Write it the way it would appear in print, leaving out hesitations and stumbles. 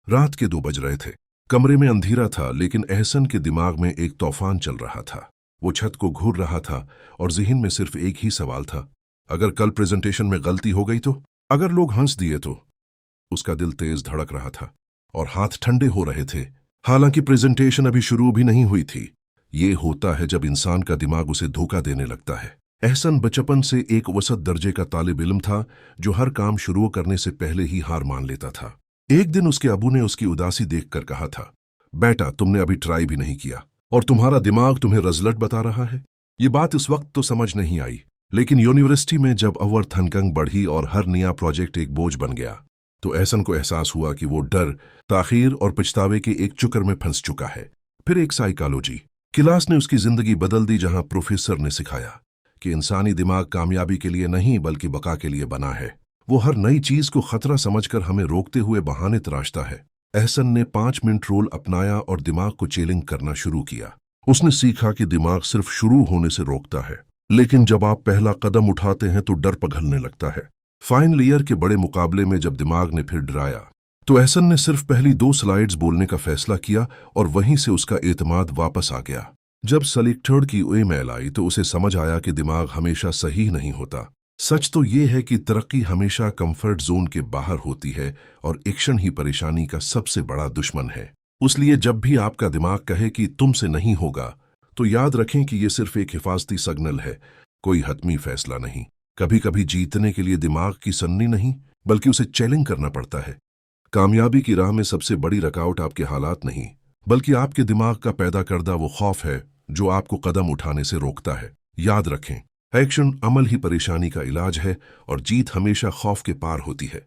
रात के 2 बज रहे थे। कमरे में अंधेरा था, लेकिन एहसन के दिमाग में एक तूफान चल रहा था। वो छत को घूर रहा था और ज़हन में सिर्फ एक ही सवाल था, अगर कल प्रेजेंटेशन में गलती हो गई तो, अगर लोग हंस दिए तो। उसका दिल तेज धड़क रहा था और हाथ ठंडे हो रहे थे। हालांकि प्रेजेंटेशन अभी शुरू भी नहीं हुई थी। ये होता है जब इंसान का दिमाग उसे धोखा देने लगता है। एहसन बचपन से एक वसत दर्जे का तालिब इल्म था, जो हर काम शुरू करने से पहले ही हार मान लेता था। एक दिन उसके अबू ने उसकी उदासी देखकर कहा था, बेटा तुमने अभी ट्राई भी नहीं किया और तुम्हारा दिमाग तुम्हें रजलट बता रहा है। ये बात उस वक्त तो समझ नहीं आई, लेकिन यूनिवर्सिटी में जब अवर थनकंग बढ़ी और हर नया प्रोजेक्ट एक बोझ बन गया, तो एहसन को एहसास हुआ कि वो डर, ताखीर और पछतावे के एक चक्कर में फंस चुका है। फिर एक साइकोलॉजी क्लास ने उसकी जिंदगी बदल दी, जहां प्रोफेसर ने सिखाया कि इंसानी दिमाग कामयाबी के लिए नहीं बल्कि बका के लिए बना है। वो हर नई चीज को खतरा समझकर हमें रोकते हुए बहाने तराशता है। एहसन ने 5 मिनट रूल अपनाया और दिमाग को चैलेंज करना शुरू किया। उसने सीखा कि दिमाग सिर्फ शुरू होने से रोकता है, लेकिन जब आप पहला कदम उठाते हैं तो डर पिघलने लगता है। फाइनल ईयर के बड़े मुकाबले में जब दिमाग ने फिर डराया, तो एहसन ने सिर्फ पहली 2 स्लाइड्स बोलने का फैसला किया और वहीं से उसका एतमाद वापस आ गया। जब सेलेक्टेड की ईमेल आई तो उसे समझ आया कि दिमाग हमेशा सही नहीं होता। सच तो ये है कि तरक्की हमेशा कंफर्ट जोन के बाहर होती है और एक्शन ही परेशानी का सबसे बड़ा दुश्मन है। इसलिए जब भी आपका दिमाग कहे कि तुमसे नहीं होगा, तो याद रखें कि ये सिर्फ एक हिफाजती सिग्नल है, कोई हतमी फैसला नहीं। कभी कभी जीतने के लिए दिमाग की सन्नी नहीं, बल्कि उसे चैलेंज करना पड़ता है। कामयाबी की राह में सबसे बड़ी रुकावट आपके हालात नहीं, बल्कि आपके दिमाग का पैदा करदा वो खौफ है जो आपको कदम उठाने से रोकता है। याद रखें, एक्शन अमल ही परेशानी का इलाज है और जीत हमेशा खौफ के पार होती है।